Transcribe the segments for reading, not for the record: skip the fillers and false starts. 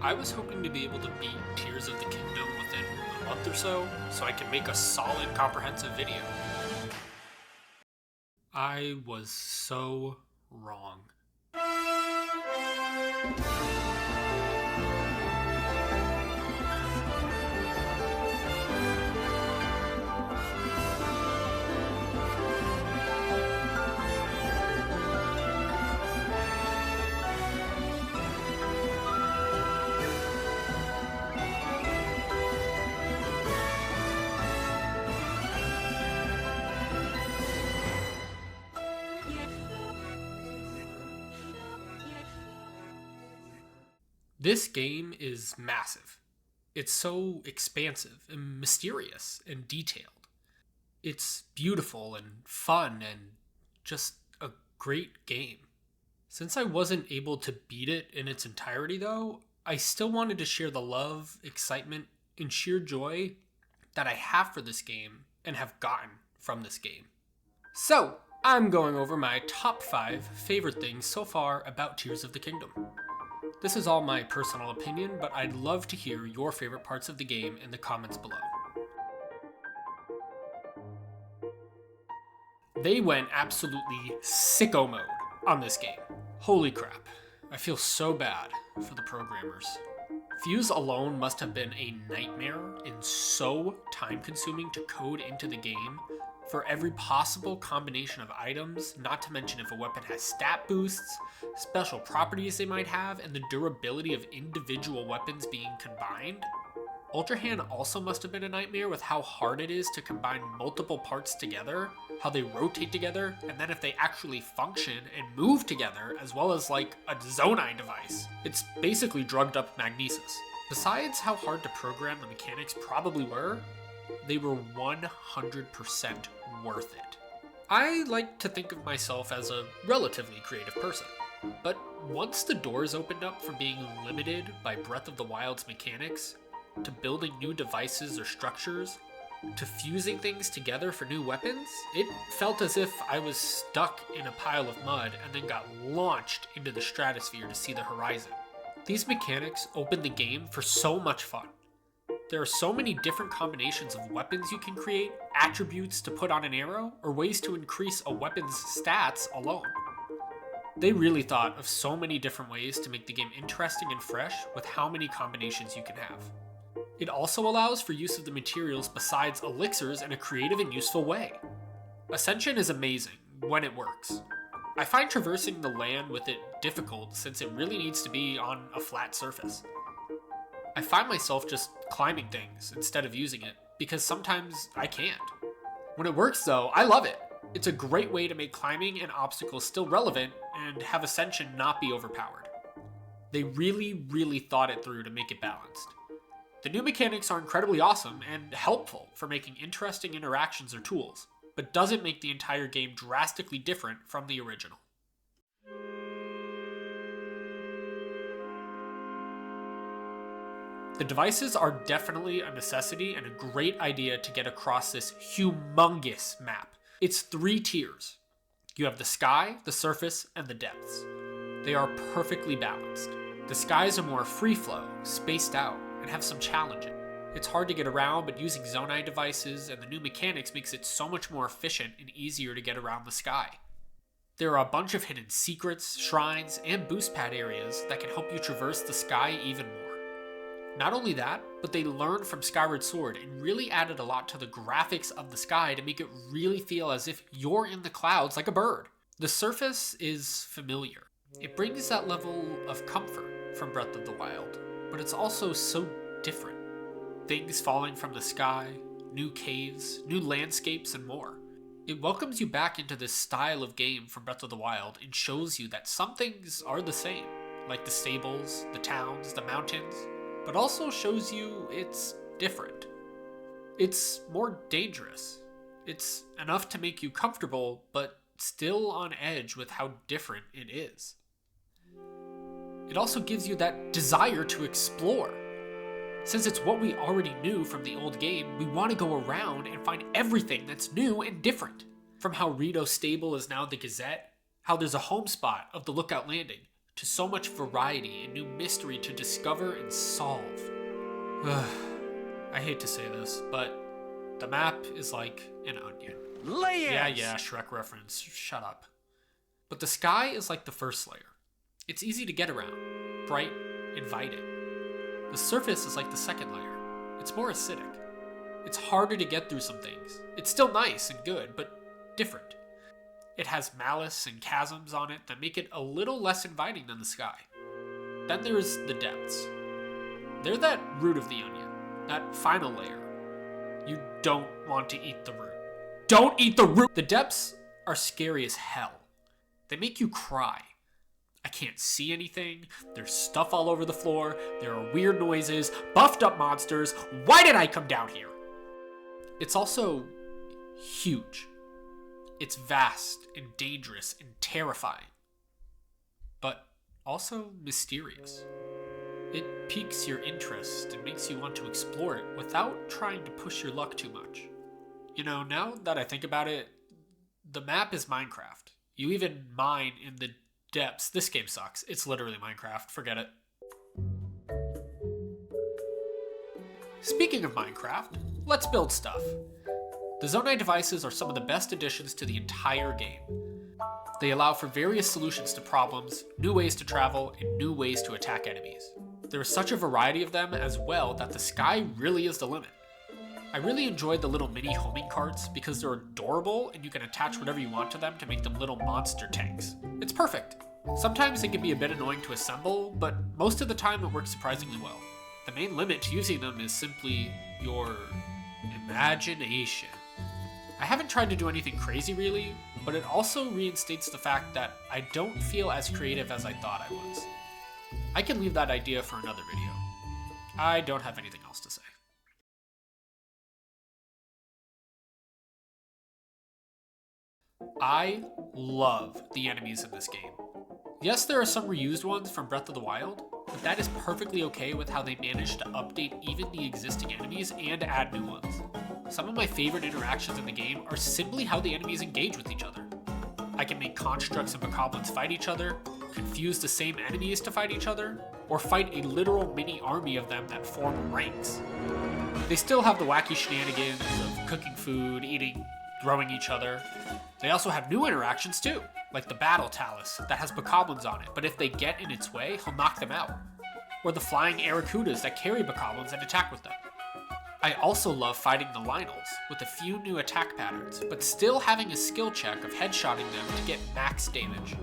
I was hoping to be able to beat Tears of the Kingdom within a month or so I can make a solid, comprehensive video. I was so wrong. This game is massive. It's so expansive and mysterious and detailed. It's beautiful and fun and just a great game. Since I wasn't able to beat it in its entirety, though, I still wanted to share the love, excitement, and sheer joy that I have for this game and have gotten from this game. So, I'm going over my top 5 favorite things so far about Tears of the Kingdom. This is all my personal opinion, but I'd love to hear your favorite parts of the game in the comments below. They went absolutely sicko mode on this game. Holy crap. I feel so bad for the programmers. Fuse alone must have been a nightmare and so time consuming to code into the game for every possible combination of items, not to mention if a weapon has stat boosts, special properties they might have, and the durability of individual weapons being combined. Ultra Hand also must have been a nightmare with how hard it is to combine multiple parts together, how they rotate together, and then if they actually function and move together, as well as like a Zonai device. It's basically drugged up Magnesis. Besides how hard to program the mechanics probably were, they were 100% worth it. I like to think of myself as a relatively creative person, but once the doors opened up from being limited by Breath of the Wild's mechanics, to building new devices or structures, to fusing things together for new weapons, it felt as if I was stuck in a pile of mud and then got launched into the stratosphere to see the horizon. These mechanics open the game for so much fun. There are so many different combinations of weapons you can create, attributes to put on an arrow, or ways to increase a weapon's stats alone. They really thought of so many different ways to make the game interesting and fresh with how many combinations you can have. It also allows for use of the materials besides elixirs in a creative and useful way. Ascension is amazing when it works. I find traversing the land with it difficult since it really needs to be on a flat surface. I find myself just climbing things instead of using it because sometimes I can't. When it works though, I love it. It's a great way to make climbing and obstacles still relevant and have Ascension not be overpowered. They really thought it through to make it balanced. The new mechanics are incredibly awesome and helpful for making interesting interactions or tools, but doesn't make the entire game drastically different from the original. The devices are definitely a necessity and a great idea to get across this humongous map. It's 3 tiers. You have the sky, the surface, and the depths. They are perfectly balanced. The skies are more free flow, spaced out, and have some challenging. It's hard to get around, but using Zonai devices and the new mechanics makes it so much more efficient and easier to get around the sky. There are a bunch of hidden secrets, shrines, and boost pad areas that can help you traverse the sky even more. Not only that, but they learned from Skyward Sword and really added a lot to the graphics of the sky to make it really feel as if you're in the clouds like a bird. The surface is familiar. It brings that level of comfort from Breath of the Wild, but it's also so different. Things falling from the sky, new caves, new landscapes, and more. It welcomes you back into this style of game from Breath of the Wild and shows you that some things are the same, like the stables, the towns, the mountains, but also shows you it's different. It's more dangerous. It's enough to make you comfortable, but still on edge with how different it is. It also gives you that desire to explore. Since it's what we already knew from the old game, we want to go around and find everything that's new and different. From how Rito Stable is now the Gazette, how there's a home spot of the Lookout Landing, to so much variety and new mystery to discover and solve. Ugh, I hate to say this, but the map is like an onion. Layers! Yeah, Shrek reference. Shut up. But the sky is like the first layer. It's easy to get around, bright, inviting. The surface is like the second layer. It's more acidic. It's harder to get through some things. It's still nice and good, but different. It has malice and chasms on it that make it a little less inviting than the sky. Then there's the depths. They're that root of the onion, that final layer. You don't want to eat the root. Don't eat the root! The depths are scary as hell. They make you cry. I can't see anything. There's stuff all over the floor. There are weird noises, buffed up monsters. Why did I come down here? It's also huge. It's vast and dangerous and terrifying, but also mysterious. It piques your interest and makes you want to explore it without trying to push your luck too much. You know, now that I think about it, the map is Minecraft. You even mine in the depths. This game sucks. It's literally Minecraft. Forget it. Speaking of Minecraft, let's build stuff. The Zonai devices are some of the best additions to the entire game. They allow for various solutions to problems, new ways to travel, and new ways to attack enemies. There is such a variety of them as well that the sky really is the limit. I really enjoyed the little mini homing carts because they're adorable and you can attach whatever you want to them to make them little monster tanks. It's perfect. Sometimes it can be a bit annoying to assemble, but most of the time it works surprisingly well. The main limit to using them is simply your imagination. I haven't tried to do anything crazy really, but it also reinstates the fact that I don't feel as creative as I thought I was. I can leave that idea for another video. I don't have anything else to say. I love the enemies in this game. Yes, there are some reused ones from Breath of the Wild, but that is perfectly okay with how they managed to update even the existing enemies and add new ones. Some of my favorite interactions in the game are simply how the enemies engage with each other. I can make constructs and bokoblins fight each other, confuse the same enemies to fight each other, or fight a literal mini army of them that form ranks. They still have the wacky shenanigans of cooking food, eating, throwing each other. They also have new interactions too, like the Battle Talus that has bokoblins on it, but if they get in its way, he'll knock them out. Or the flying Arakudas that carry bokoblins and attack with them. I also love fighting the Lynels with a few new attack patterns, but still having a skill check of headshotting them to get max damage.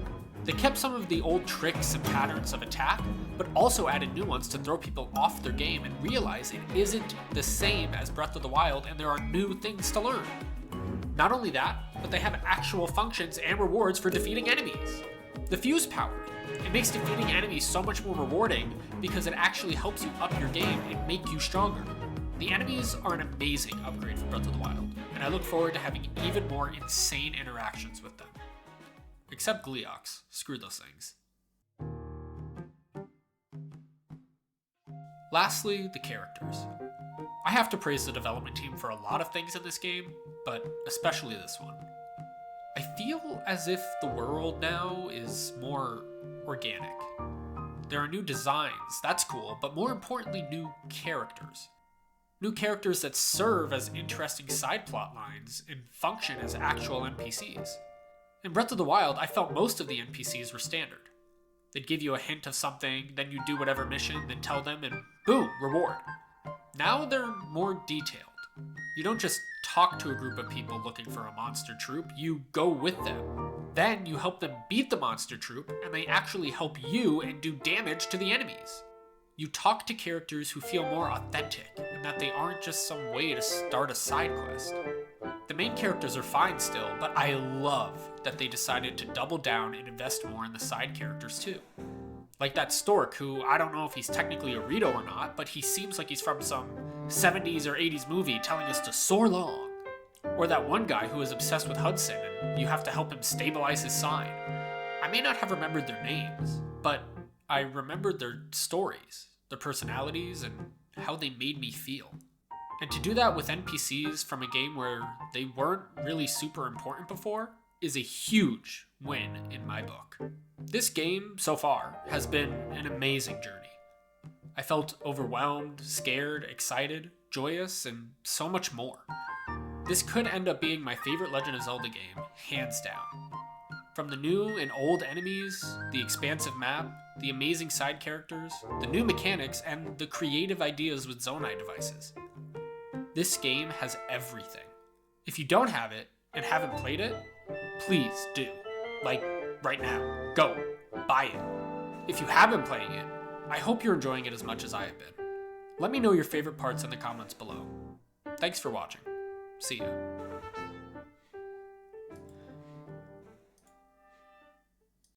They kept some of the old tricks and patterns of attack, but also added new ones to throw people off their game and realize it isn't the same as Breath of the Wild and there are new things to learn. Not only that, but they have actual functions and rewards for defeating enemies. The Fuse power. It makes defeating enemies so much more rewarding because it actually helps you up your game and make you stronger. The enemies are an amazing upgrade from Breath of the Wild, and I look forward to having even more insane interactions with them. Except Gleeoks. Screw those things. Lastly, the characters. I have to praise the development team for a lot of things in this game, but especially this one. I feel as if the world now is more organic. There are new designs, that's cool, but more importantly, new characters. New characters that serve as interesting side plot lines and function as actual NPCs. In Breath of the Wild, I felt most of the NPCs were standard. They'd give you a hint of something, then you do whatever mission, then tell them, and boom, reward. Now they're more detailed. You don't just talk to a group of people looking for a monster troop, you go with them. Then you help them beat the monster troop, and they actually help you and do damage to the enemies. You talk to characters who feel more authentic, and that they aren't just some way to start a side quest. The main characters are fine still, but I love that they decided to double down and invest more in the side characters too. Like that Stork, who I don't know if he's technically a Rito or not, but he seems like he's from some 70s or 80s movie telling us to soar long. Or that one guy who is obsessed with Hudson and you have to help him stabilize his sign. I may not have remembered their names, but I remembered their stories, their personalities, and how they made me feel. And to do that with NPCs from a game where they weren't really super important before is a huge win in my book. This game, so far, has been an amazing journey. I felt overwhelmed, scared, excited, joyous, and so much more. This could end up being my favorite Legend of Zelda game, hands down. From the new and old enemies, the expansive map, the amazing side characters, the new mechanics, and the creative ideas with Zonai devices. This game has everything. If you don't have it and haven't played it, please do. Like, right now. Go. Buy it. If you have been playing it, I hope you're enjoying it as much as I have been. Let me know your favorite parts in the comments below. Thanks for watching. See ya.